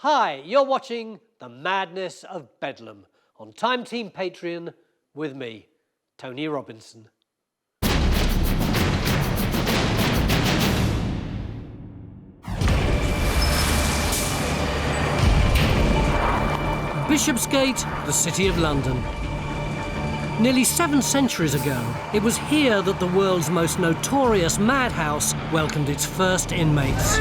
Hi, you're watching The Madness of Bedlam on Time Team Patreon with me, Tony Robinson. Bishopsgate, the City of London. Nearly 7 centuries ago, it was here that the world's most notorious madhouse welcomed its first inmates.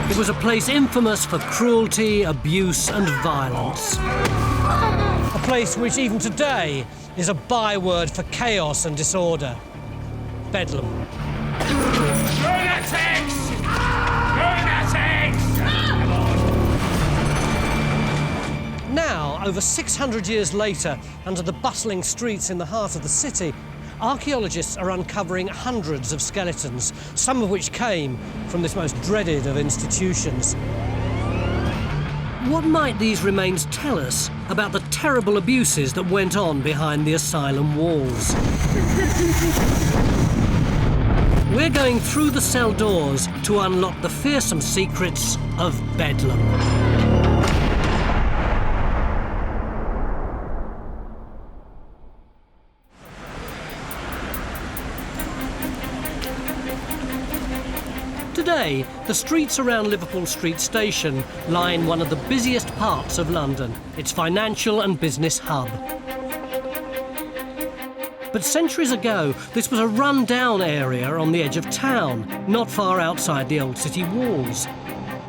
It was a place infamous for cruelty, abuse and violence. A place which even today is a byword for chaos and disorder. Bedlam. Lunatics! Lunatics! Come on. Now, over 600 years later, under the bustling streets in the heart of the city, archaeologists are uncovering hundreds of skeletons, some of which came from this most dreaded of institutions. What might these remains tell us about the terrible abuses that went on behind the asylum walls? We're going through the cell doors to unlock the fearsome secrets of Bedlam. Today, the streets around Liverpool Street Station line one of the busiest parts of London, its financial and business hub. But centuries ago, this was a run-down area on the edge of town, not far outside the old city walls.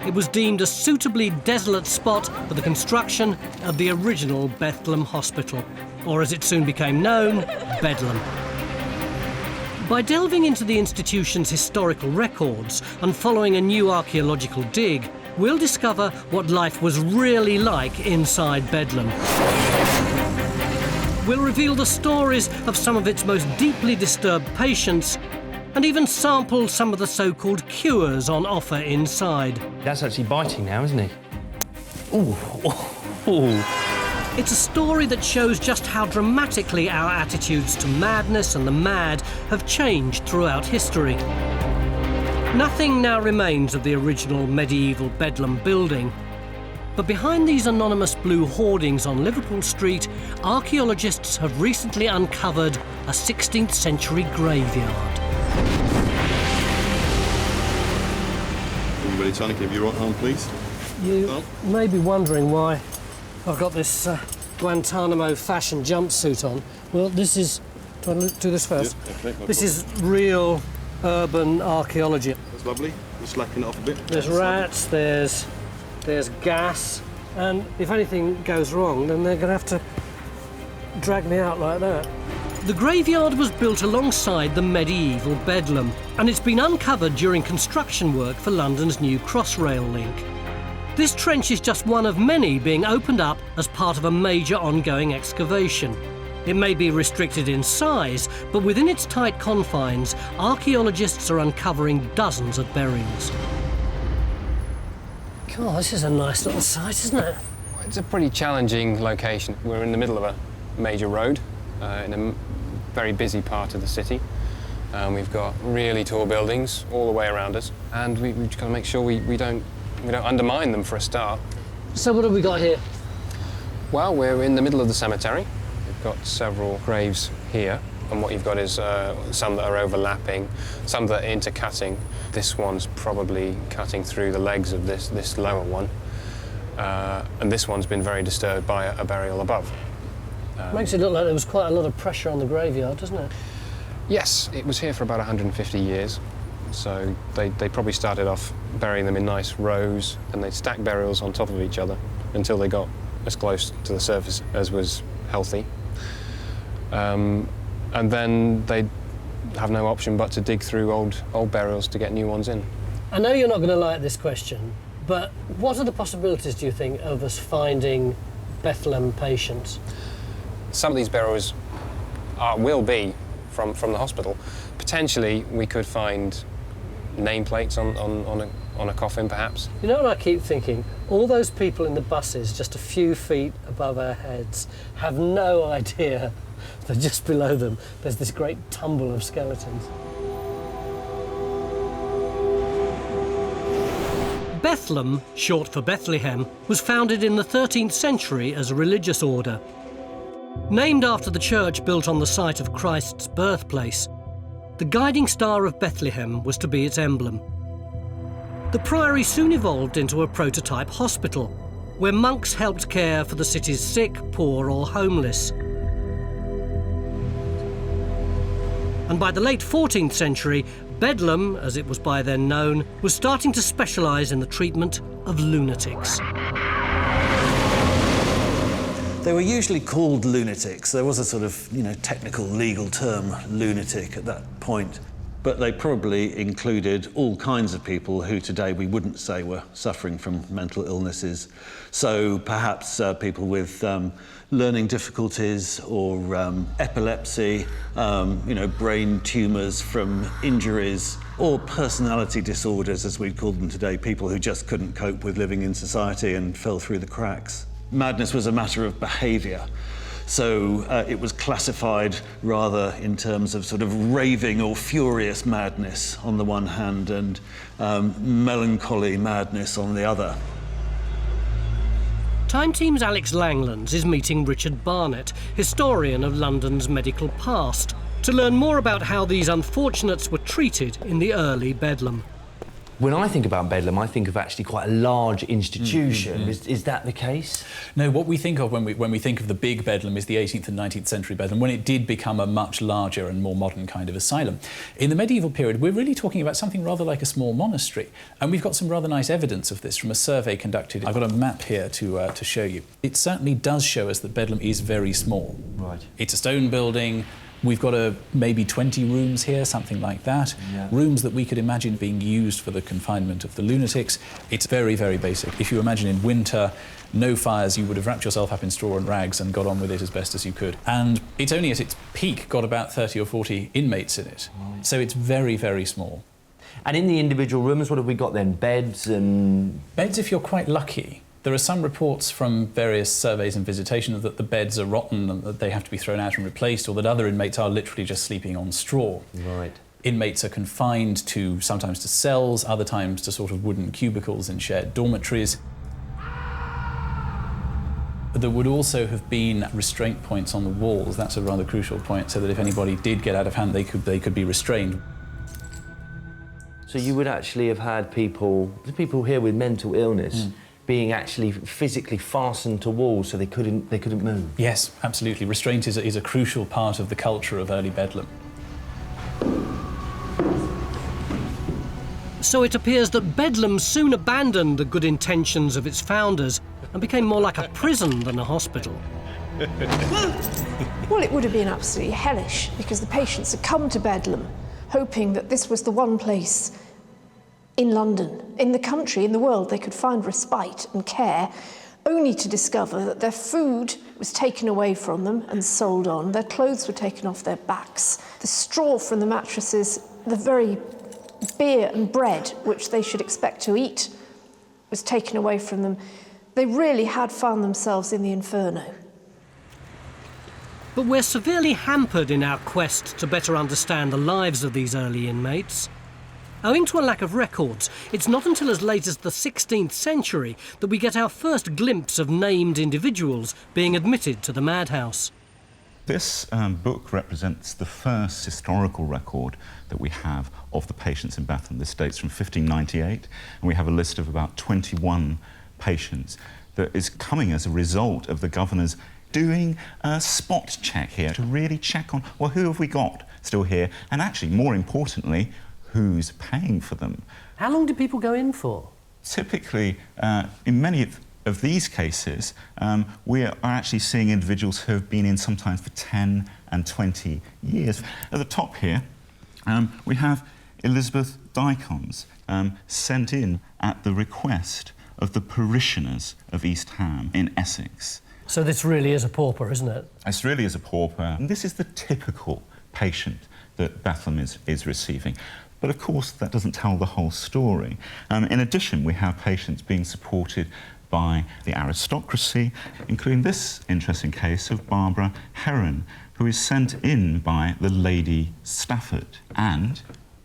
It was deemed a suitably desolate spot for the construction of the original Bethlem Hospital, or as it soon became known, Bedlam. By delving into the institution's historical records and following a new archaeological dig, we'll discover what life was really like inside Bedlam. We'll reveal the stories of some of its most deeply disturbed patients and even sample some of the so-called cures on offer inside. That's actually biting now, isn't he? Ooh. Ooh. It's a story that shows just how dramatically our attitudes to madness and the mad have changed throughout history. Nothing now remains of the original medieval Bedlam building. But behind these anonymous blue hoardings on Liverpool Street, archaeologists have recently uncovered a 16th century graveyard. Everybody trying to give you right hand, please. You may be wondering why I've got this Guantanamo fashion jumpsuit on. Well, this is... Do I do this first? Yeah, okay, no this problem. is real urban archaeology. That's lovely. We're slacking it off a bit. There's rats, there's gas, and if anything goes wrong, then they're going to have to drag me out like that. The graveyard was built alongside the medieval Bedlam, and it's been uncovered during construction work for London's new Crossrail link. This trench is just one of many being opened up as part of a major ongoing excavation. It may be restricted in size, but within its tight confines, archaeologists are uncovering dozens of burials. God, this is a nice little site, isn't it? It's a pretty challenging location. We're in the middle of a major road in a very busy part of the city. We've got really tall buildings all the way around us, and we've got to make sure we don't undermine them for a start. So what have we got here? Well, we're in the middle of the cemetery. We've got several graves here, and what you've got is some that are overlapping, some that are intercutting. This one's probably cutting through the legs of this lower one, and this one's been very disturbed by a burial above. Makes it look like there was quite a lot of pressure on the graveyard, doesn't it? Yes, it was here for about 150 years. So they probably started off burying them in nice rows, and they'd stack burials on top of each other until they got as close to the surface as was healthy. And then they'd have no option but to dig through old burials to get new ones in. I know you're not going to like this question, but what are the possibilities, do you think, of us finding Bethlem patients? Some of these burials will be from the hospital. Potentially, we could find nameplates on a coffin, perhaps. You know what I keep thinking? All those people in the buses just a few feet above our heads have no idea that just below them there's this great tumble of skeletons. Bethlem, short for Bethlehem, was founded in the 13th century as a religious order. Named after the church built on the site of Christ's birthplace, the guiding star of Bethlehem was to be its emblem. The priory soon evolved into a prototype hospital, where monks helped care for the city's sick, poor or homeless. And by the late 14th century, Bedlam, as it was by then known, was starting to specialise in the treatment of lunatics. They were usually called lunatics. There was a sort of, technical legal term, lunatic, at that point. But they probably included all kinds of people who today we wouldn't say were suffering from mental illnesses. So perhaps people with learning difficulties or epilepsy, brain tumours from injuries, or personality disorders, as we'd call them today, people who just couldn't cope with living in society and fell through the cracks. Madness was a matter of behaviour. So it was classified rather in terms of sort of raving or furious madness on the one hand and melancholy madness on the other. Time Team's Alex Langlands is meeting Richard Barnett, historian of London's medical past, to learn more about how these unfortunates were treated in the early Bedlam. When I think about Bedlam, I think of actually quite a large institution. Is that the case? No, what we think of when we think of the big Bedlam is the 18th and 19th century Bedlam, when it did become a much larger and more modern kind of asylum. In the medieval period, we're really talking about something rather like a small monastery. And we've got some rather nice evidence of this from a survey conducted. I've got a map here to show you. It certainly does show us that Bedlam is very small. Right. It's a stone building. We've got maybe 20 rooms here, something like that. Yeah. Rooms that we could imagine being used for the confinement of the lunatics. It's very, very basic. If you imagine in winter, no fires, you would have wrapped yourself up in straw and rags and got on with it as best as you could. And it's only at its peak got about 30 or 40 inmates in it. Right. So it's very, very small. And in the individual rooms, what have we got then? Beds and... Beds if you're quite lucky. There are some reports from various surveys and visitations that the beds are rotten and that they have to be thrown out and replaced, or that other inmates are literally just sleeping on straw. Right. Inmates are confined sometimes to cells, other times to sort of wooden cubicles in shared dormitories. There would also have been restraint points on the walls. That's a rather crucial point, so that if anybody did get out of hand, they could be restrained. So you would actually have had people here with mental illness being actually physically fastened to walls so they couldn't move. Yes, absolutely. Restraint is a crucial part of the culture of early Bedlam. So it appears that Bedlam soon abandoned the good intentions of its founders and became more like a prison than a hospital. Well, it would have been absolutely hellish because the patients had come to Bedlam hoping that this was the one place in London, in the country, in the world, they could find respite and care, only to discover that their food was taken away from them and sold on, their clothes were taken off their backs, the straw from the mattresses, the very beer and bread which they should expect to eat was taken away from them. They really had found themselves in the inferno. But we're severely hampered in our quest to better understand the lives of these early inmates. Owing to a lack of records, it's not until as late as the 16th century that we get our first glimpse of named individuals being admitted to the madhouse. This book represents the first historical record that we have of the patients in Bethlem. This dates from 1598, and we have a list of about 21 patients that is coming as a result of the governor's doing a spot check here to really check on, well, who have we got still here, and actually, more importantly, who's paying for them. How long do people go in for? Typically, in many of these cases, we are actually seeing individuals who have been in sometimes for 10 and 20 years. At the top here, we have Elizabeth Dykons, sent in at the request of the parishioners of East Ham in Essex. So this really is a pauper, isn't it? This really is a pauper. And this is the typical patient that Bethlem is receiving. But of course, that doesn't tell the whole story. In addition, we have patients being supported by the aristocracy, including this interesting case of Barbara Heron, who is sent in by the Lady Stafford. And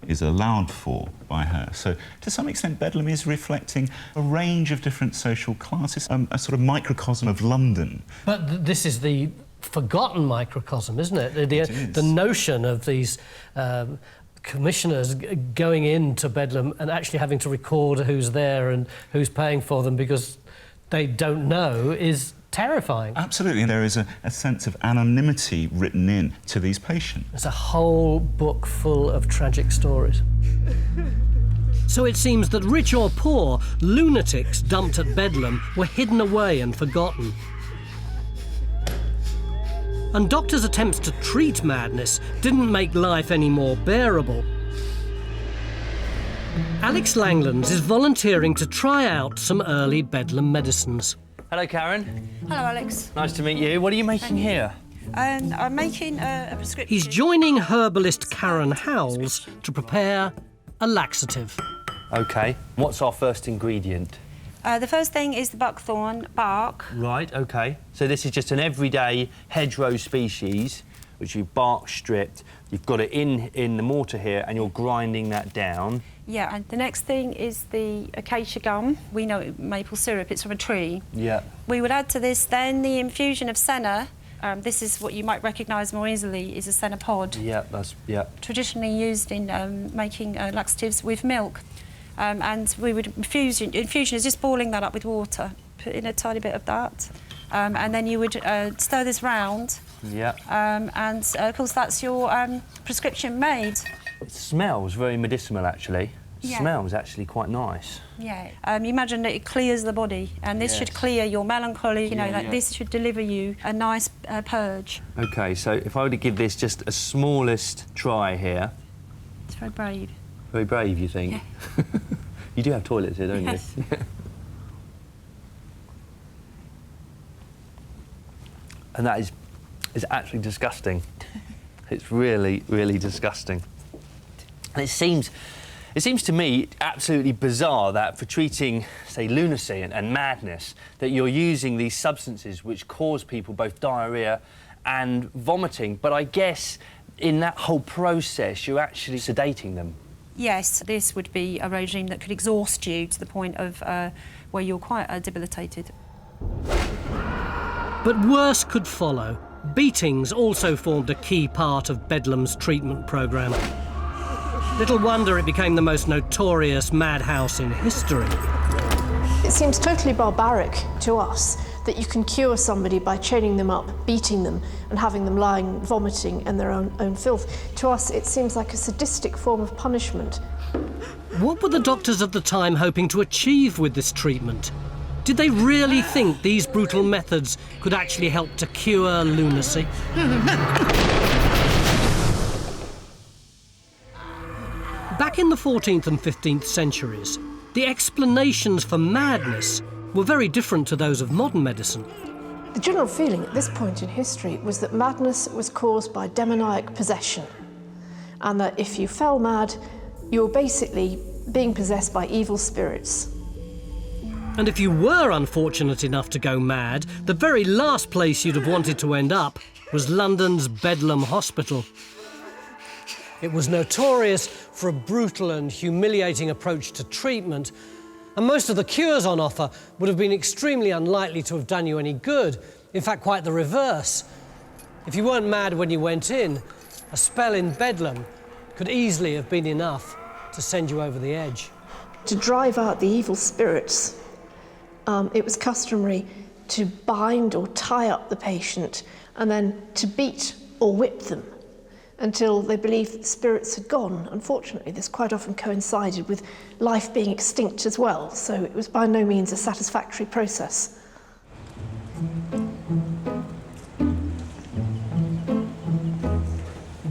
is allowed for by her. So, to some extent, Bedlam is reflecting a range of different social classes, a sort of microcosm of London. But this is the forgotten microcosm, isn't it? It is. The notion of these commissioners going into Bedlam and actually having to record who's there and who's paying for them because they don't know is terrifying. Absolutely. There is a sense of anonymity written in to these patients. There's a whole book full of tragic stories. So it seems that rich or poor, lunatics dumped at Bedlam were hidden away and forgotten. And doctors' attempts to treat madness didn't make life any more bearable. Alex Langlands is volunteering to try out some early Bedlam medicines. Hello, Karen. Hello, Alex. Nice to meet you. What are you making here? I'm making a prescription. He's joining herbalist Karen Howells to prepare a laxative. OK. What's our first ingredient? The first thing is the buckthorn bark. Right, OK. So this is just an everyday hedgerow species, which you've bark stripped. You've got it in the mortar here, and you're grinding that down. Yeah, and the next thing is the acacia gum. We know maple syrup, it's from a tree. Yeah. We would add to this then the infusion of senna. This is what you might recognise more easily, is a senna pod. Yeah, yeah. Traditionally used in making laxatives with milk. And we would infusion is just boiling that up with water, put in a tiny bit of that, and then you would stir this round. Yeah. And of course that's your prescription made. It smells very medicinal, actually. Yeah. Smells actually quite nice. Yeah. You imagine that it clears the body, and this should clear your melancholy. You know, this should deliver you a nice purge. OK, so if I were to give this just a smallest try here. It's very brave. Very brave, you think? Yeah. You do have toilets here, don't yes. you? And that is actually disgusting. It's really, really disgusting. And it seems to me absolutely bizarre that for treating, say, lunacy and madness, that you're using these substances which cause people both diarrhoea and vomiting. But I guess in that whole process, you're actually sedating them. Yes, this would be a regime that could exhaust you to the point of where you're quite debilitated. But worse could follow. Beatings also formed a key part of Bedlam's treatment programme. Little wonder it became the most notorious madhouse in history. It seems totally barbaric to us that you can cure somebody by chaining them up, beating them, and having them lying, vomiting in their own filth. To us, it seems like a sadistic form of punishment. What were the doctors of the time hoping to achieve with this treatment? Did they really think these brutal methods could actually help to cure lunacy? Back in the 14th and 15th centuries, the explanations for madness were very different to those of modern medicine. The general feeling at this point in history was that madness was caused by demoniac possession, and that if you fell mad, you were basically being possessed by evil spirits. And if you were unfortunate enough to go mad, the very last place you'd have wanted to end up was London's Bedlam Hospital. It was notorious for a brutal and humiliating approach to treatment, and most of the cures on offer would have been extremely unlikely to have done you any good. In fact, quite the reverse. If you weren't mad when you went in, a spell in Bedlam could easily have been enough to send you over the edge. To drive out the evil spirits, it was customary to bind or tie up the patient and then to beat or whip them until they believed that the spirits had gone. Unfortunately, this quite often coincided with life being extinct as well, so it was by no means a satisfactory process.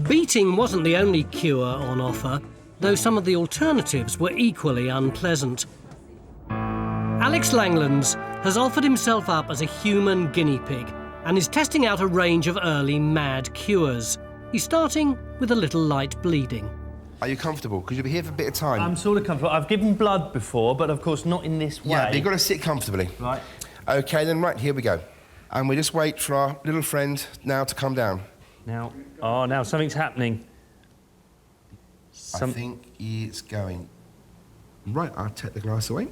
Beating wasn't the only cure on offer, though some of the alternatives were equally unpleasant. Alex Langlands has offered himself up as a human guinea pig and is testing out a range of early mad cures. He's starting with a little light bleeding. Are you comfortable? Because you'll be here for a bit of time. I'm sort of comfortable. I've given blood before, but of course not in this way. Yeah, but you've got to sit comfortably. Right. OK, then, right, here we go. And we just wait for our little friend now to come down. Now, oh, now something's happening. I think it's going. Right, I'll take the glass away.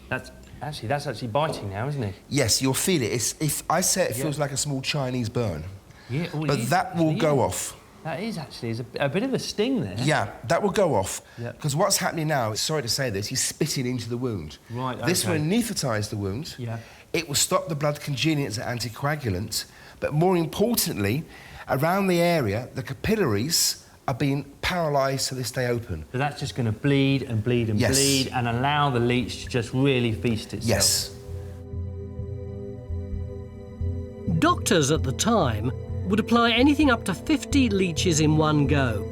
That's actually biting now, isn't it? Yes, you'll feel it. If I say it feels like a small Chinese burn. Yeah, well, but that will go off. That is actually a bit of a sting there. Yeah, that will go off. Yeah. Because what's happening now, sorry to say this, he's spitting into the wound. Right, okay. This will anaesthetise the wound. Yeah. It will stop the blood congealing as an anticoagulant. But more importantly, around the area, the capillaries are being paralysed so they stay open. So that's just going to bleed and bleed and bleed and allow the leech to just really feast itself. Yes. Doctors at the time would apply anything up to 50 leeches in one go.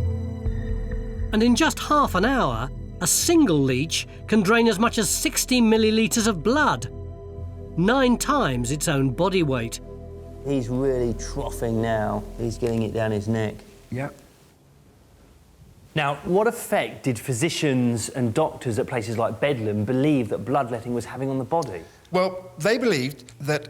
And in just half an hour, a single leech can drain as much as 60 millilitres of blood, 9 times its own body weight. He's really troughing now. He's getting it down his neck. Yep. Now, what effect did physicians and doctors at places like Bedlam believe that bloodletting was having on the body? Well, they believed that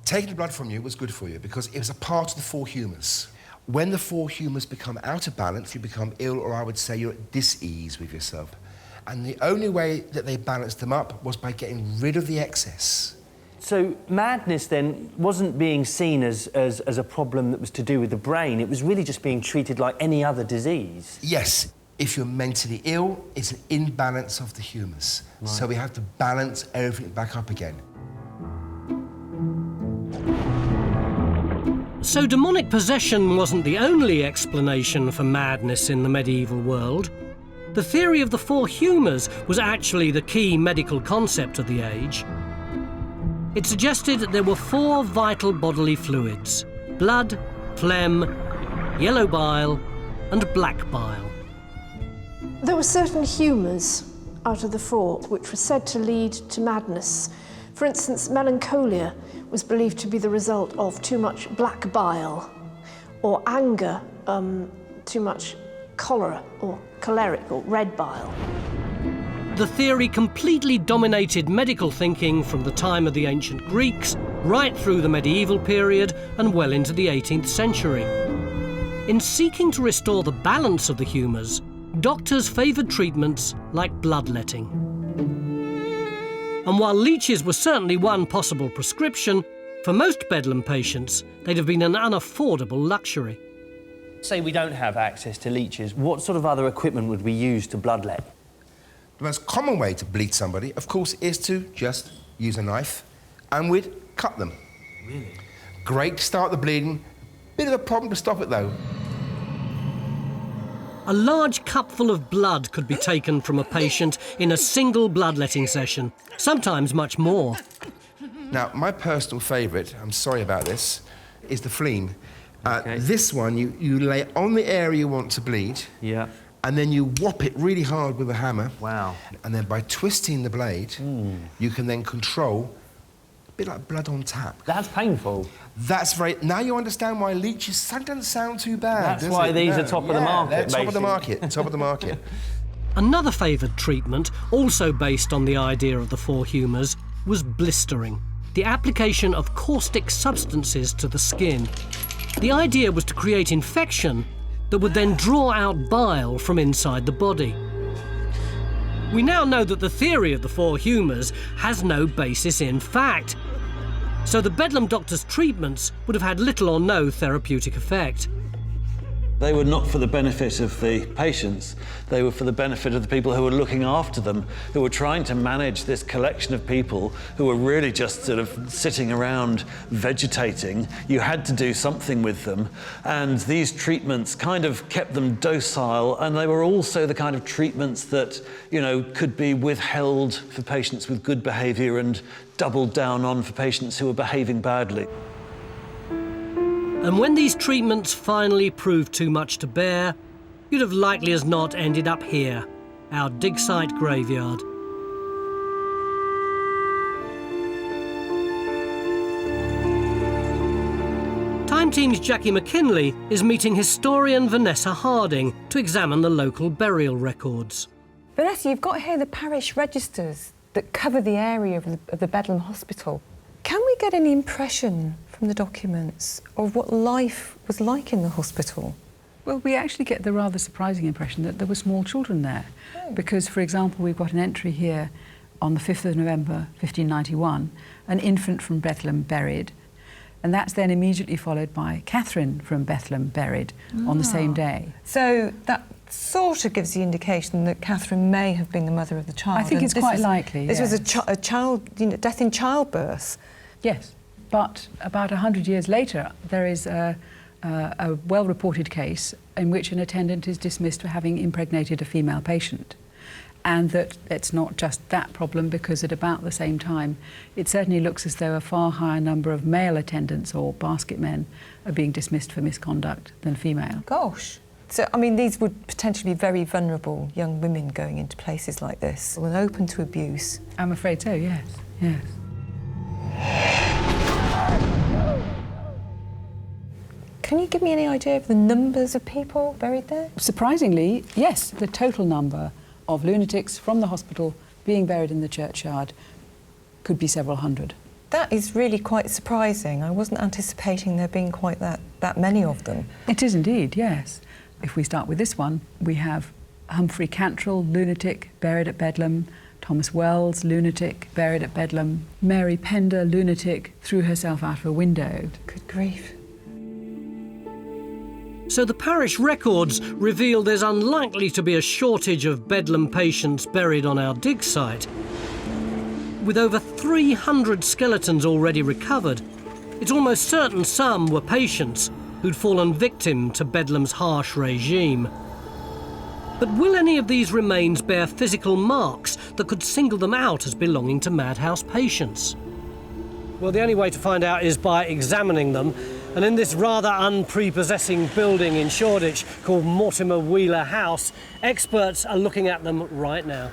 taking the blood from you was good for you because it was a part of the 4 humours. When the 4 humours become out of balance, you become ill, or I would say you're at dis-ease with yourself. And the only way that they balanced them up was by getting rid of the excess. So madness then wasn't being seen as a problem that was to do with the brain. It was really just being treated like any other disease. Yes, if you're mentally ill, it's an imbalance of the humours. Right. So we have to balance everything back up again. So demonic possession wasn't the only explanation for madness in the medieval world. The theory of the 4 humours was actually the key medical concept of the age. It suggested that there were 4 vital bodily fluids: blood, phlegm, yellow bile, and black bile. There were certain humours out of the 4 which were said to lead to madness. For instance, melancholia was believed to be the result of too much black bile, or anger, too much cholera or choleric or red bile. The theory completely dominated medical thinking from the time of the ancient Greeks right through the medieval period and well into the 18th century. In seeking to restore the balance of the humours, doctors favoured treatments like bloodletting. And while leeches were certainly one possible prescription, for most Bedlam patients, they'd have been an unaffordable luxury. Say we don't have access to leeches, what sort of other equipment would we use to bloodlet? The most common way to bleed somebody, of course, is to just use a knife and we'd cut them. Really? Great to start the bleeding. Bit of a problem to stop it, though. A large cupful of blood could be taken from a patient in a single bloodletting session, sometimes much more. Now, my personal favourite, I'm sorry about this, is the phlegm. Okay. This one, you lay it on the area you want to bleed. Yeah. And then you whop it really hard with a hammer. Wow. And then by twisting the blade, you can then control, a bit like blood on tap. That's painful. That's very... Now you understand why leeches doesn't sound too bad, That's does why it? these No. are top of the market, They're top of the basically. market, top of the market. Another favoured treatment, also based on the idea of the 4 humours, was blistering, the application of caustic substances to the skin. The idea was to create infection that would then draw out bile from inside the body. We now know that the theory of the 4 humours has no basis in fact, so the Bedlam doctor's treatments would have had little or no therapeutic effect. They were not for the benefit of the patients, they were for the benefit of the people who were looking after them, who were trying to manage this collection of people who were really just sort of sitting around vegetating. You had to do something with them, and these treatments kind of kept them docile, and they were also the kind of treatments that, you know, could be withheld for patients with good behaviour and doubled down on for patients who were behaving badly. And when these treatments finally proved too much to bear, you'd have likely as not ended up here, our dig site graveyard. Time Team's Jackie McKinley is meeting historian Vanessa Harding to examine the local burial records. Vanessa, you've got here the parish registers that cover the area of the Bedlam Hospital. Can we get any impression from the documents of what life was like in the hospital? Well, we actually get the rather surprising impression that there were small children there. Because, for example, we've got an entry here on the 5th of November 1591, an infant from Bethlehem buried, and that's then immediately followed by Catherine from Bethlehem buried on the same day. So that sort of gives the indication that Catherine may have been the mother of the child. I think it's quite likely. This was a child, death in childbirth. Yes, but about 100 years later, there is a well-reported case in which an attendant is dismissed for having impregnated a female patient. And that it's not just that problem, because at about the same time, it certainly looks as though a far higher number of male attendants or basket men are being dismissed for misconduct than female. Gosh. So, I mean, these would potentially be very vulnerable young women going into places like this, and open to abuse. I'm afraid so, yes, yes. Can you give me any idea of the numbers of people buried there? Surprisingly, yes, the total number of lunatics from the hospital being buried in the churchyard could be several hundred. That is really quite surprising. I wasn't anticipating there being quite that many of them. It is indeed, yes. If we start with this one, we have Humphrey Cantrell, lunatic, buried at Bedlam, Thomas Wells, lunatic, buried at Bedlam, Mary Pender, lunatic, threw herself out of a window. Good grief. So the parish records reveal there's unlikely to be a shortage of Bedlam patients buried on our dig site. With over 300 skeletons already recovered, it's almost certain some were patients who'd fallen victim to Bedlam's harsh regime. But will any of these remains bear physical marks that could single them out as belonging to madhouse patients? Well, the only way to find out is by examining them. And in this rather unprepossessing building in Shoreditch called Mortimer Wheeler House, experts are looking at them right now.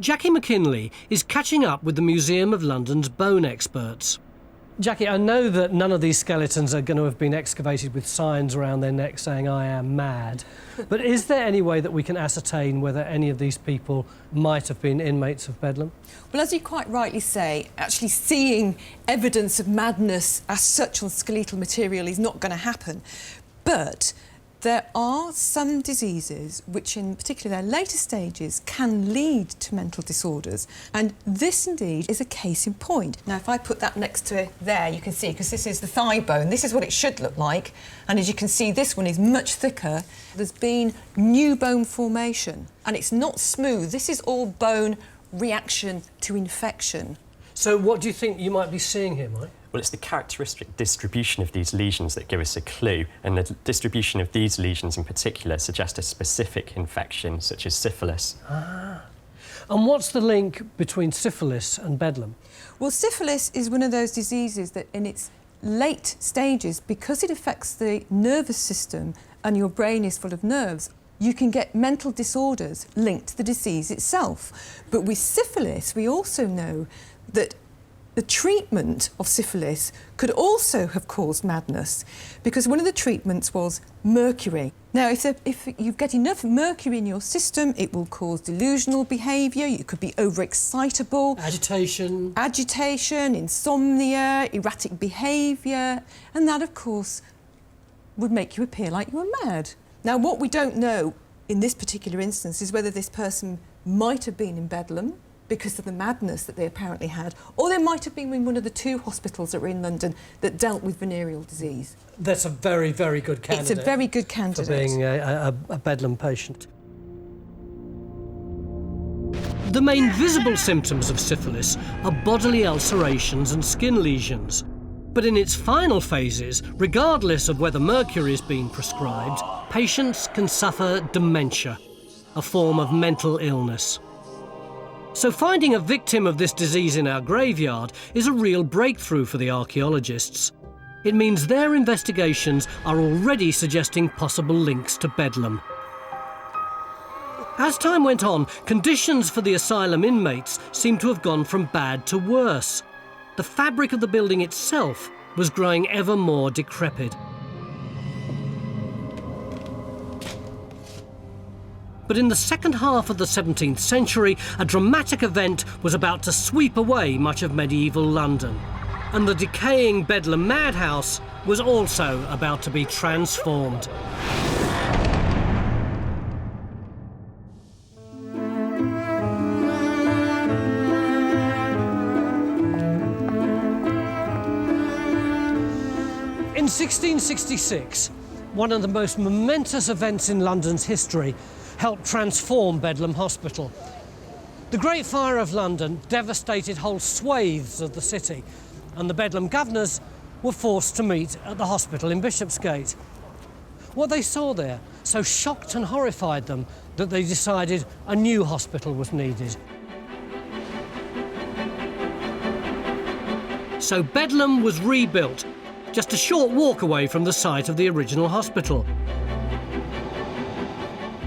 Jackie McKinley is catching up with the Museum of London's bone experts. Jackie, I know that none of these skeletons are going to have been excavated with signs around their necks saying, "I am mad." But is there any way that we can ascertain whether any of these people might have been inmates of Bedlam? Well, as you quite rightly say, actually seeing evidence of madness as such on skeletal material is not going to happen. But there are some diseases which, in particular their later stages, can lead to mental disorders. And this, indeed, is a case in point. Now, if I put that next to it there, you can see, because this is the thigh bone, this is what it should look like. And as you can see, this one is much thicker. There's been new bone formation, and it's not smooth. This is all bone reaction to infection. So what do you think you might be seeing here, Mike? Well, it's the characteristic distribution of these lesions that give us a clue, and the distribution of these lesions in particular suggest a specific infection, such as syphilis. Ah. And what's the link between syphilis and Bedlam? Well, syphilis is one of those diseases that in its late stages, because it affects the nervous system and your brain is full of nerves, you can get mental disorders linked to the disease itself. But with syphilis, we also know that the treatment of syphilis could also have caused madness, because one of the treatments was mercury. Now, if you get enough mercury in your system, it will cause delusional behaviour, you could be overexcitable. Agitation, insomnia, erratic behaviour, and that, of course, would make you appear like you were mad. Now, what we don't know in this particular instance is whether this person might have been in Bedlam because of the madness that they apparently had, or they might have been in one of the two hospitals that were in London that dealt with venereal disease. That's a very, very good candidate. It's a very good candidate. For being a Bedlam patient. The main visible symptoms of syphilis are bodily ulcerations and skin lesions. But in its final phases, regardless of whether mercury is being prescribed, patients can suffer dementia, a form of mental illness. So finding a victim of this disease in our graveyard is a real breakthrough for the archaeologists. It means their investigations are already suggesting possible links to Bedlam. As time went on, conditions for the asylum inmates seemed to have gone from bad to worse. The fabric of the building itself was growing ever more decrepit. But in the second half of the 17th century, a dramatic event was about to sweep away much of medieval London. And the decaying Bedlam madhouse was also about to be transformed. In 1666, one of the most momentous events in London's history helped transform Bedlam Hospital. The Great Fire of London devastated whole swathes of the city, and the Bedlam governors were forced to meet at the hospital in Bishopsgate. What they saw there so shocked and horrified them that they decided a new hospital was needed. So Bedlam was rebuilt, just a short walk away from the site of the original hospital.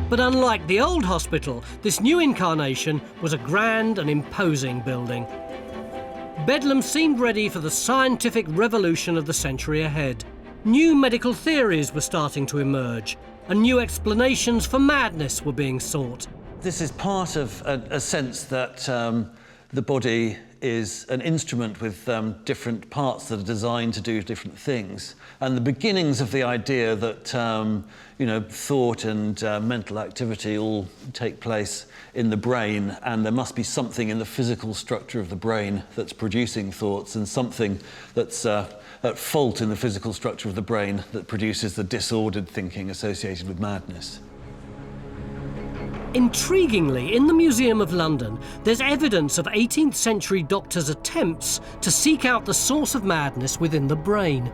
But unlike the old hospital, this new incarnation was a grand and imposing building. Bedlam seemed ready for the scientific revolution of the century ahead. New medical theories were starting to emerge, and new explanations for madness were being sought. This is part of a sense that the body is an instrument with different parts that are designed to do different things. And the beginnings of the idea that thought and mental activity all take place in the brain, and there must be something in the physical structure of the brain that's producing thoughts, and something that's at fault in the physical structure of the brain that produces the disordered thinking associated with madness. Intriguingly, in the Museum of London, there's evidence of 18th century doctors' attempts to seek out the source of madness within the brain.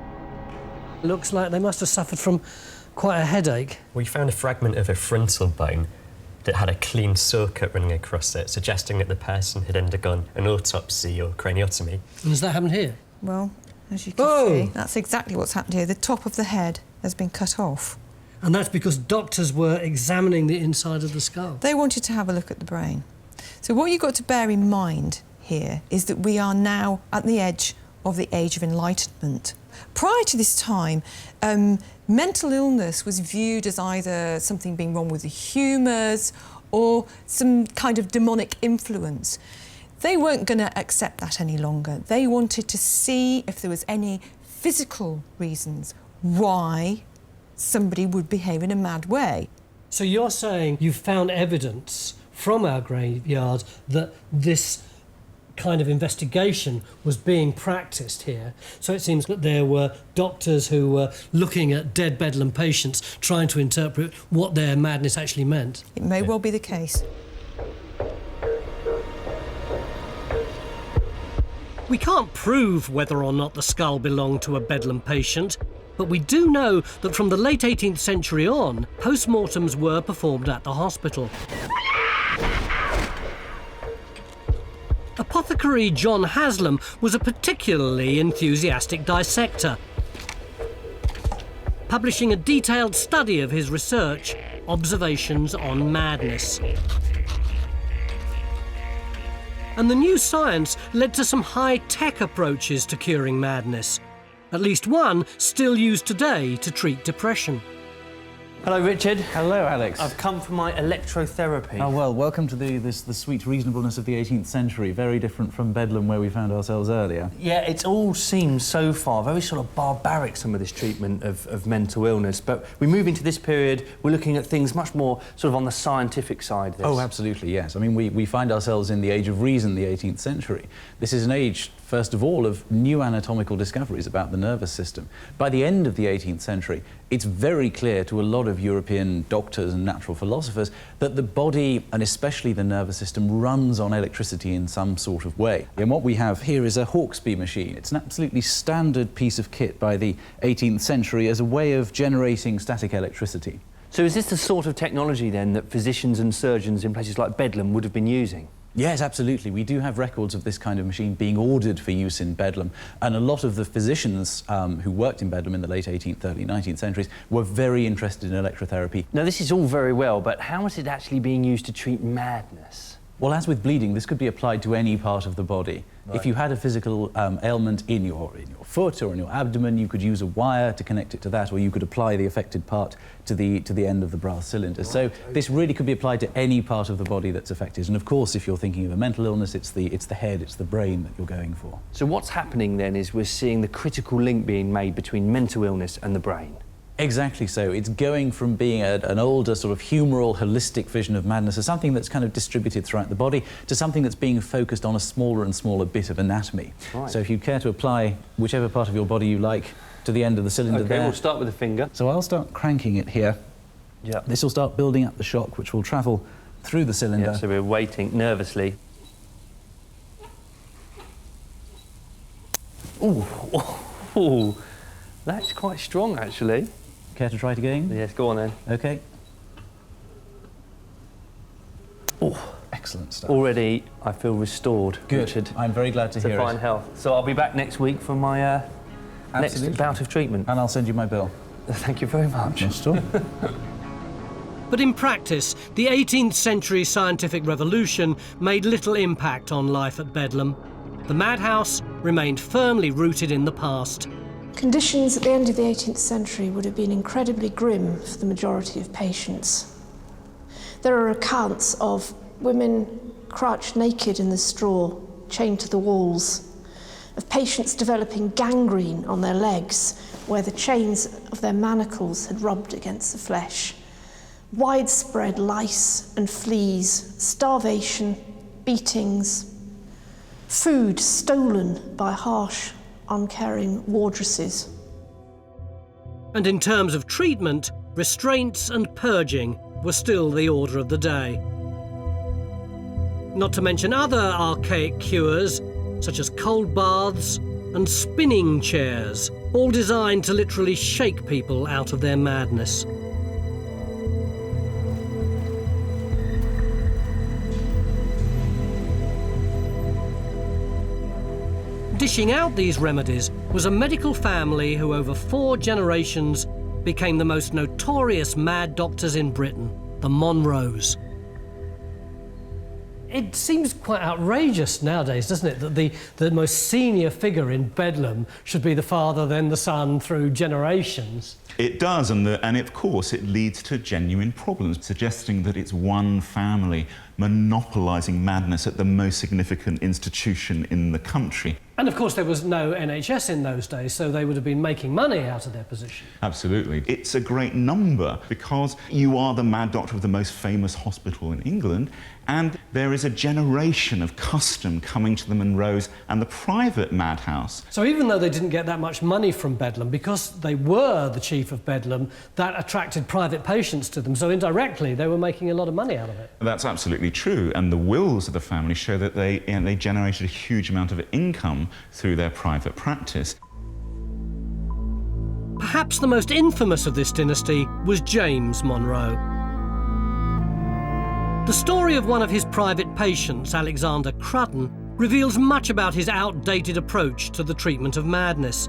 Looks like they must have suffered from quite a headache. We found a fragment of a frontal bone that had a clean circuit running across it, suggesting that the person had undergone an autopsy or craniotomy. And has that happened here? Well, as you can see, that's exactly what's happened here. The top of the head has been cut off. And that's because doctors were examining the inside of the skull. They wanted to have a look at the brain. So what you've got to bear in mind here is that we are now at the edge of the Age of Enlightenment. Prior to this time, mental illness was viewed as either something being wrong with the humours or some kind of demonic influence. They weren't going to accept that any longer. They wanted to see if there was any physical reasons why somebody would behave in a mad way. So you're saying you've found evidence from our graveyard that this kind of investigation was being practiced here. So it seems that there were doctors who were looking at dead Bedlam patients, trying to interpret what their madness actually meant. It may well be the case. We can't prove whether or not the skull belonged to a Bedlam patient, but we do know that from the late 18th century on, post-mortems were performed at the hospital. Apothecary John Haslam was a particularly enthusiastic dissector, publishing a detailed study of his research, Observations on Madness. And the new science led to some high-tech approaches to curing madness. At least one still used today to treat depression. Hello, Richard. Hello, Alex. I've come for my electrotherapy. Oh, well, welcome to the sweet reasonableness of the 18th century. Very different from Bedlam, where we found ourselves earlier. Yeah, it all seems so far very sort of barbaric, some of this treatment of mental illness. But we move into this period, we're looking at things much more sort of on the scientific side of this. Oh, absolutely, yes. I mean, we find ourselves in the age of reason, the 18th century. This is an age, first of all, of new anatomical discoveries about the nervous system. By the end of the 18th century, it's very clear to a lot of European doctors and natural philosophers that the body, and especially the nervous system, runs on electricity in some sort of way. And what we have here is a Hawksbee machine. It's an absolutely standard piece of kit by the 18th century as a way of generating static electricity. So is this the sort of technology, then, that physicians and surgeons in places like Bedlam would have been using? Yes, absolutely. We do have records of this kind of machine being ordered for use in Bedlam, and a lot of the physicians who worked in Bedlam in the late 18th, early 19th centuries were very interested in electrotherapy. Now, this is all very well, but how is it actually being used to treat madness? Well, as with bleeding, this could be applied to any part of the body. Right. If you had a physical ailment in your foot or in your abdomen, you could use a wire to connect it to that, or you could apply the affected part to the end of the brass cylinder. So this really could be applied to any part of the body that's affected. And of course, if you're thinking of a mental illness, it's the head, it's the brain that you're going for. So what's happening then is we're seeing the critical link being made between mental illness and the brain. Exactly so. It's going from being an older sort of humoral, holistic vision of madness as something that's kind of distributed throughout the body to something that's being focused on a smaller and smaller bit of anatomy. Right. So if you care to apply whichever part of your body you like to the end of the cylinder there... OK, we'll start with the finger. So I'll start cranking it here. Yeah. This will start building up the shock, which will travel through the cylinder. Yeah, so we're waiting nervously. Ooh, ooh, that's quite strong, actually. Care to try it again? Yes, go on then. OK. Oh, excellent stuff. Already, I feel restored, Good. Richard. I'm very glad to hear fine it. health. So I'll be back next week for my next Absolutely. bout of treatment. And I'll send you my bill. Thank you very much. Not at all. But in practice, the 18th century scientific revolution made little impact on life at Bedlam. The madhouse remained firmly rooted in the past. Conditions at the end of the 18th century would have been incredibly grim for the majority of patients. There are accounts of women crouched naked in the straw, chained to the walls, of patients developing gangrene on their legs, where the chains of their manacles had rubbed against the flesh, widespread lice and fleas, starvation, beatings, food stolen by harsh, uncaring wardresses. And in terms of treatment, restraints and purging were still the order of the day. Not to mention other archaic cures, such as cold baths and spinning chairs, all designed to literally shake people out of their madness. Dishing out these remedies was a medical family who over 4 generations became the most notorious mad doctors in Britain, the Monros. It seems quite outrageous nowadays, doesn't it, that the most senior figure in Bedlam should be the father, then the son, through generations. It does, and of course it leads to genuine problems, suggesting that it's one family monopolising madness at the most significant institution in the country. And of course there was no NHS in those days, so they would have been making money out of their position. Absolutely. It's a great number because you are the mad doctor of the most famous hospital in England, and there is a generation of custom coming to the Monros and the private madhouse. So even though they didn't get that much money from Bedlam, because they were the chief of Bedlam, that attracted private patients to them, so indirectly they were making a lot of money out of it. That's absolutely true, and the wills of the family show that they generated a huge amount of income through their private practice. Perhaps the most infamous of this dynasty was James Monro. The story of one of his private patients, Alexander Crudden, reveals much about his outdated approach to the treatment of madness.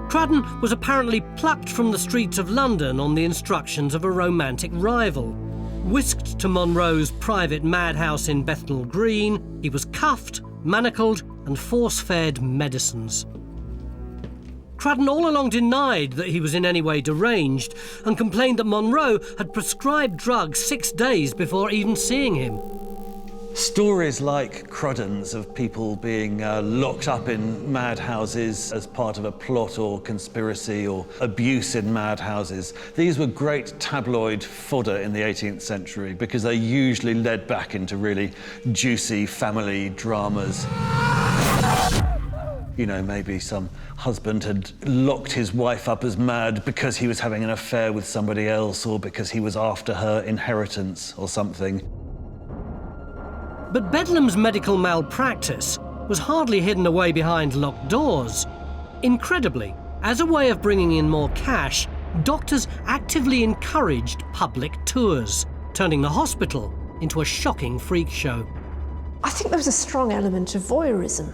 Crudden was apparently plucked from the streets of London on the instructions of a romantic rival. Whisked to Monro's private madhouse in Bethnal Green, he was cuffed, manacled and force-fed medicines. Crudden all along denied that he was in any way deranged and complained that Monro had prescribed drugs 6 days before even seeing him. Stories like Crudden's of people being locked up in madhouses as part of a plot or conspiracy or abuse in madhouses, these were great tabloid fodder in the 18th century because they usually led back into really juicy family dramas. You know, maybe some husband had locked his wife up as mad because he was having an affair with somebody else or because he was after her inheritance or something. But Bedlam's medical malpractice was hardly hidden away behind locked doors. Incredibly, as a way of bringing in more cash, doctors actively encouraged public tours, turning the hospital into a shocking freak show. I think there was a strong element of voyeurism,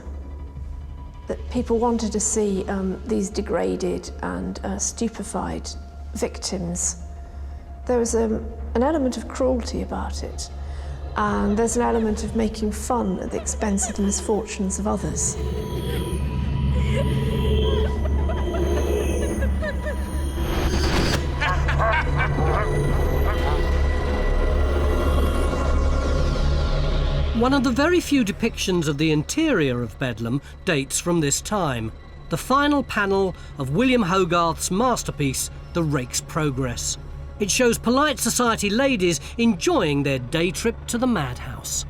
that people wanted to see these degraded and stupefied victims. There was an element of cruelty about it. And there's an element of making fun at the expense of the misfortunes of others. One of the very few depictions of the interior of Bedlam dates from this time, the final panel of William Hogarth's masterpiece, The Rake's Progress. It shows polite society ladies enjoying their day trip to the madhouse.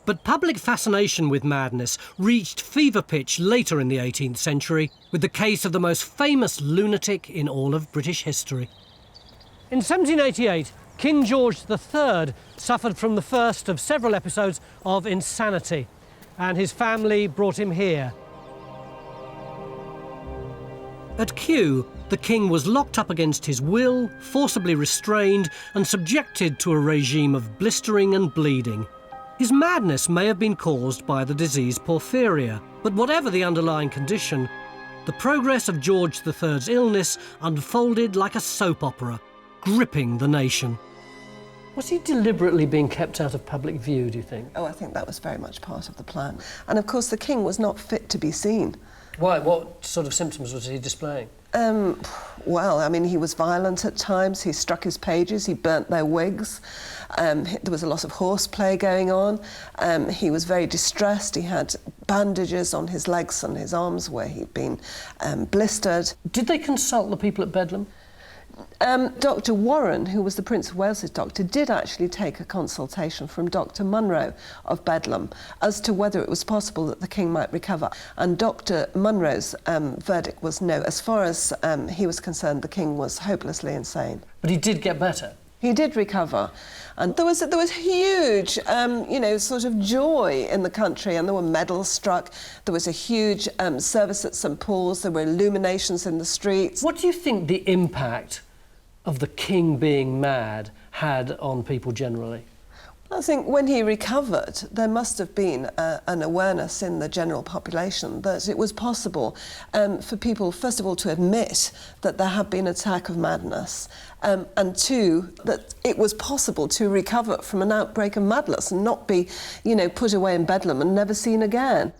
But public fascination with madness reached fever pitch later in the 18th century with the case of the most famous lunatic in all of British history. In 1788, King George III suffered from the first of several episodes of insanity, and his family brought him here. At Kew, the king was locked up against his will, forcibly restrained, and subjected to a regime of blistering and bleeding. His madness may have been caused by the disease porphyria, but whatever the underlying condition, the progress of George III's illness unfolded like a soap opera, gripping the nation. Was he deliberately being kept out of public view, do you think? Oh, I think that was very much part of the plan. And of course, the king was not fit to be seen. Why? What sort of symptoms was he displaying? Well, I mean, he was violent at times. He struck his pages. He burnt their wigs. There was a lot of horseplay going on. He was very distressed. He had bandages on his legs and his arms where he'd been blistered. Did they consult the people at Bedlam? Dr. Warren, who was the Prince of Wales's doctor, did actually take a consultation from Dr. Munro of Bedlam as to whether it was possible that the king might recover. And Dr. Munro's verdict was no. As far as he was concerned, the king was hopelessly insane. But he did get better? He did recover. And there was huge, sort of joy in the country, and there were medals struck. There was a huge service at St Paul's. There were illuminations in the streets. What do you think the impact of the king being mad had on people generally? I think when he recovered, there must have been an awareness in the general population that it was possible for people, first of all, to admit that there had been an attack of madness, and two, that it was possible to recover from an outbreak of madness and not be, put away in Bedlam and never seen again.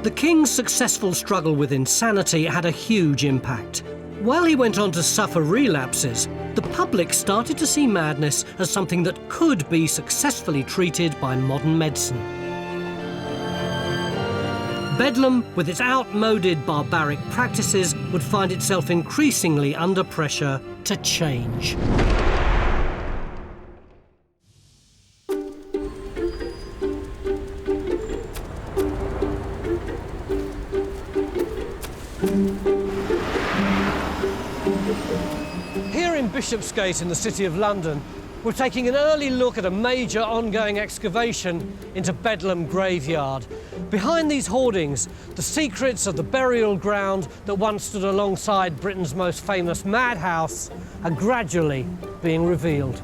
The king's successful struggle with insanity had a huge impact. While he went on to suffer relapses, the public started to see madness as something that could be successfully treated by modern medicine. Bedlam, with its outmoded barbaric practices, would find itself increasingly under pressure to change. Here in Bishopsgate in the City of London, we're taking an early look at a major ongoing excavation into Bedlam Graveyard. Behind these hoardings, the secrets of the burial ground that once stood alongside Britain's most famous madhouse are gradually being revealed.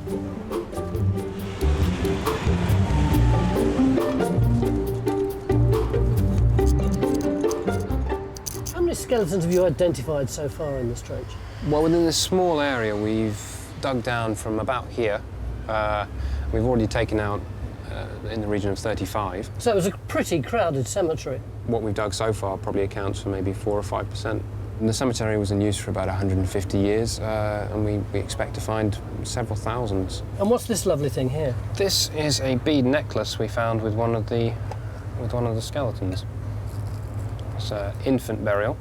How many skeletons have you identified so far in this trench? Well, within this small area, we've dug down from about here. We've already taken out in the region of 35. So it was a pretty crowded cemetery. What we've dug so far probably accounts for maybe 4 or 5%. And the cemetery was in use for about 150 years, and we expect to find several thousands. And what's this lovely thing here? This is a bead necklace we found with one of the skeletons. It's an infant burial.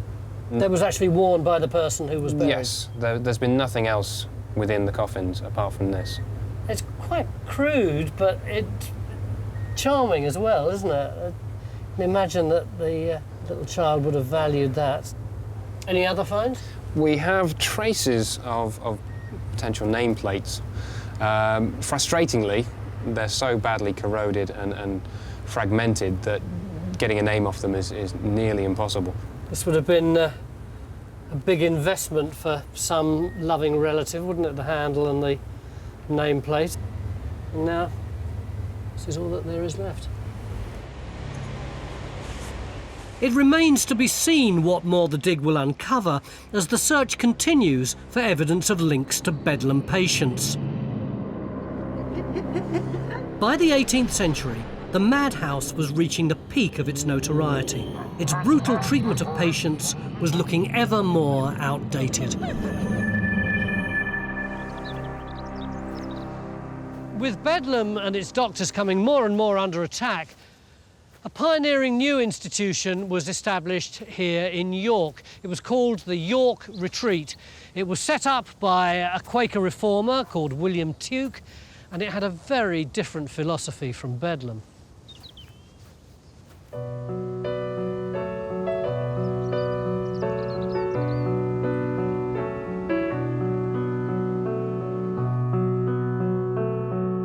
That was actually worn by the person who was buried? Yes, there's been nothing else within the coffins apart from this. It's quite crude, but it's charming as well, isn't it? I can imagine that the little child would have valued that. Any other finds? We have traces of potential nameplates. Frustratingly, they're so badly corroded and fragmented that getting a name off them is nearly impossible. This would have been a a big investment for some loving relative, wouldn't it? The handle and the nameplate. And now, this is all that there is left. It remains to be seen what more the dig will uncover as the search continues for evidence of links to Bedlam patients. By the 18th century, the madhouse was reaching the peak of its notoriety. Its brutal treatment of patients was looking ever more outdated. With Bedlam and its doctors coming more and more under attack, a pioneering new institution was established here in York. It was called the York Retreat. It was set up by a Quaker reformer called William Tuke, and it had a very different philosophy from Bedlam.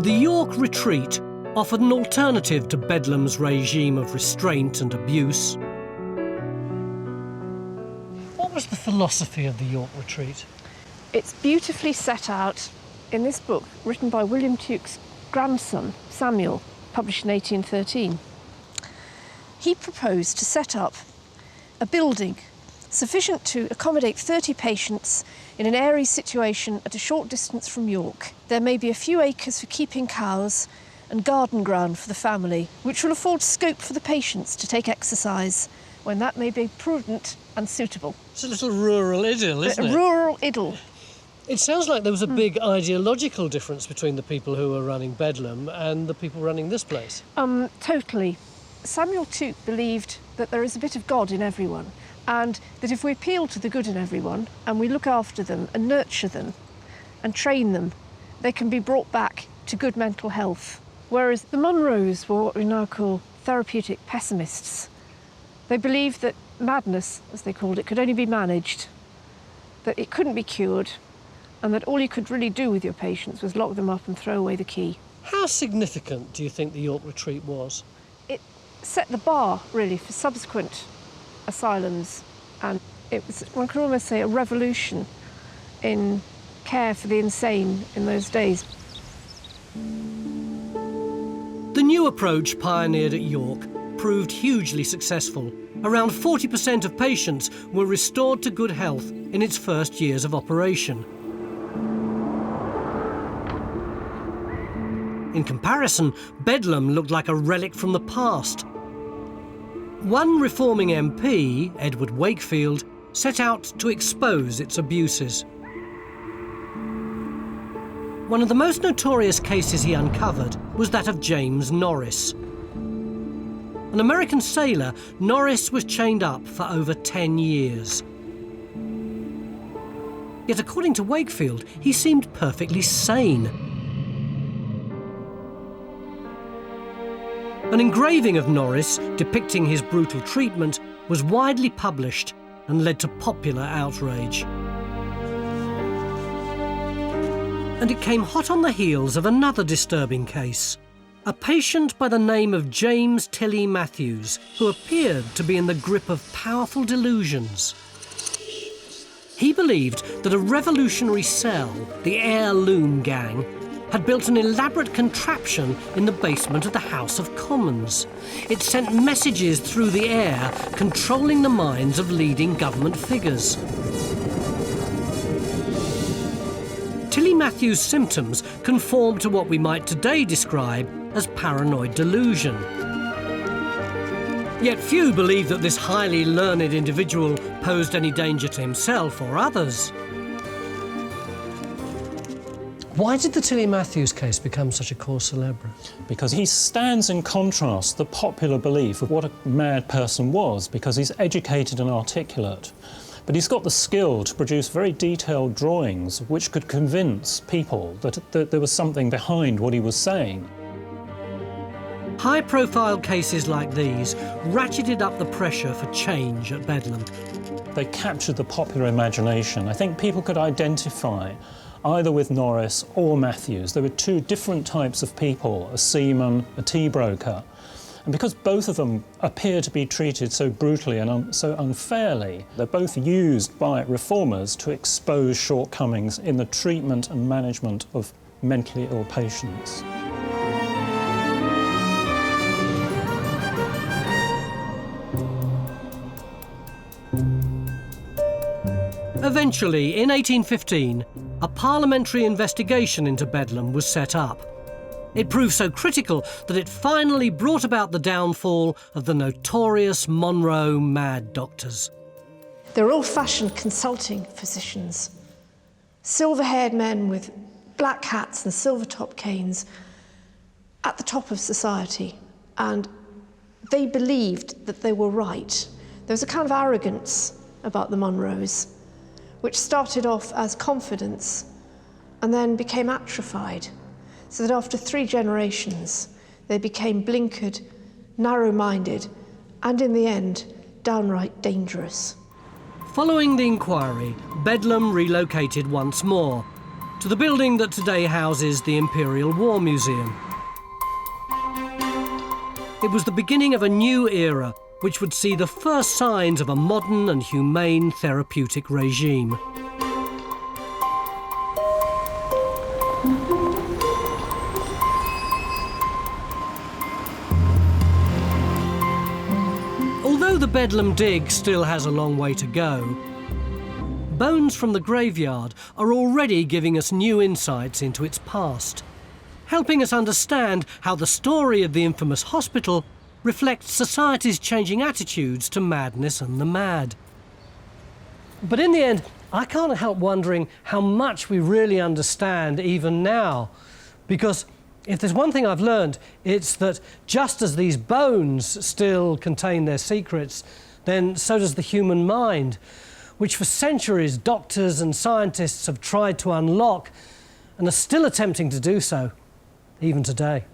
The York Retreat offered an alternative to Bedlam's regime of restraint and abuse. What was the philosophy of the York Retreat? It's beautifully set out in this book, written by William Tuke's grandson, Samuel, published in 1813. He proposed to set up a building sufficient to accommodate 30 patients in an airy situation at a short distance from York. There may be a few acres for keeping cows and garden ground for the family, which will afford scope for the patients to take exercise when that may be prudent and suitable. It's a little rural idyll, isn't it? A rural idyll. It sounds like there was a big ideological difference between the people who were running Bedlam and the people running this place. Totally. Samuel Tuke believed that there is a bit of God in everyone, and that if we appeal to the good in everyone and we look after them and nurture them and train them, they can be brought back to good mental health. Whereas the Monroes were what we now call therapeutic pessimists. They believed that madness, as they called it, could only be managed, that it couldn't be cured, and that all you could really do with your patients was lock them up and throw away the key. How significant do you think the York Retreat was? It set the bar, really, for subsequent asylums, and it was, one could almost say, a revolution in care for the insane in those days. The new approach pioneered at York proved hugely successful. Around 40% of patients were restored to good health in its first years of operation. In comparison, Bedlam looked like a relic from the past. One reforming MP, Edward Wakefield, set out to expose its abuses. One of the most notorious cases he uncovered was that of James Norris. An American sailor, Norris was chained up for over 10 years. Yet according to Wakefield, he seemed perfectly sane. An engraving of Norris depicting his brutal treatment was widely published and led to popular outrage. And it came hot on the heels of another disturbing case. A patient by the name of James Tilly Matthews, who appeared to be in the grip of powerful delusions. He believed that a revolutionary cell, the Heirloom Gang, had built an elaborate contraption in the basement of the House of Commons. It sent messages through the air, controlling the minds of leading government figures. Tilly Matthews' symptoms conform to what we might today describe as paranoid delusion. Yet few believed that this highly learned individual posed any danger to himself or others. Why did the Tilly Matthews case become such a cause célèbre? Because he stands in contrast to the popular belief of what a mad person was, because he's educated and articulate. But he's got the skill to produce very detailed drawings which could convince people that there was something behind what he was saying. High-profile cases like these ratcheted up the pressure for change at Bedlam. They captured the popular imagination. I think people could identify either with Norris or Matthews. There were two different types of people, a seaman, a tea broker. And because both of them appear to be treated so brutally and so unfairly, they're both used by reformers to expose shortcomings in the treatment and management of mentally ill patients. Eventually, in 1815, a parliamentary investigation into Bedlam was set up. It proved so critical that it finally brought about the downfall of the notorious Monro mad doctors. They're old-fashioned consulting physicians, silver-haired men with black hats and silver-top canes at the top of society, and they believed that they were right. There was a kind of arrogance about the Monros, which started off as confidence and then became atrophied, so that after 3 generations, they became blinkered, narrow-minded, and in the end, downright dangerous. Following the inquiry, Bedlam relocated once more to the building that today houses the Imperial War Museum. It was the beginning of a new era, which would see the first signs of a modern and humane therapeutic regime. Although the Bedlam dig still has a long way to go, bones from the graveyard are already giving us new insights into its past, helping us understand how the story of the infamous hospital reflects society's changing attitudes to madness and the mad. But in the end, I can't help wondering how much we really understand even now, because if there's one thing I've learned, it's that just as these bones still contain their secrets, then so does the human mind, which for centuries doctors and scientists have tried to unlock and are still attempting to do so, even today.